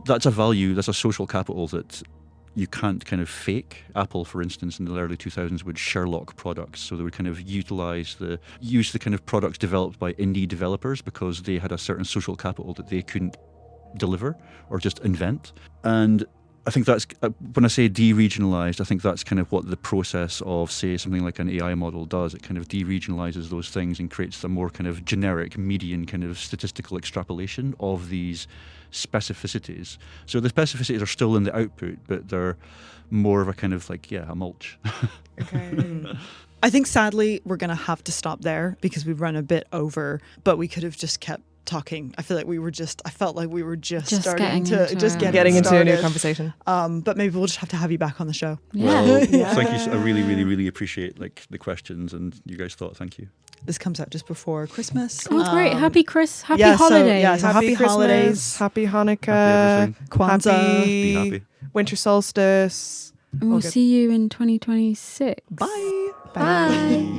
Speaker 4: that's a value, that's a social capital that you can't kind of fake. Apple, for instance, in the early 2000s would Sherlock products, so they would kind of use the kind of products developed by indie developers because they had a certain social capital that they couldn't deliver or just invent. And I think that's, when I say de-regionalised, I think that's kind of what the process of, say, something like an AI model does. It kind of de-regionalises those things and creates a more kind of generic, median kind of statistical extrapolation of these specificities. So the specificities are still in the output, but they're more of a kind of like, a mulch.
Speaker 3: Okay.
Speaker 1: I think sadly we're going to have to stop there because we've run a bit over, but we could have just kept talking. I felt like we were just starting into
Speaker 3: a new conversation.
Speaker 1: But maybe we'll just have to have you back on the show.
Speaker 4: Well, thank you. I really, really, really appreciate like the questions and you guys' thought. Thank you.
Speaker 1: This comes out just before Christmas.
Speaker 2: Oh, great. Happy holidays.
Speaker 1: So
Speaker 3: happy
Speaker 1: happy holidays.
Speaker 3: Happy Hanukkah.
Speaker 4: Happy everything.
Speaker 1: Kwanzaa.
Speaker 4: Be happy.
Speaker 3: Winter solstice.
Speaker 2: And we'll see you in 2026.
Speaker 1: Bye.
Speaker 3: Bye.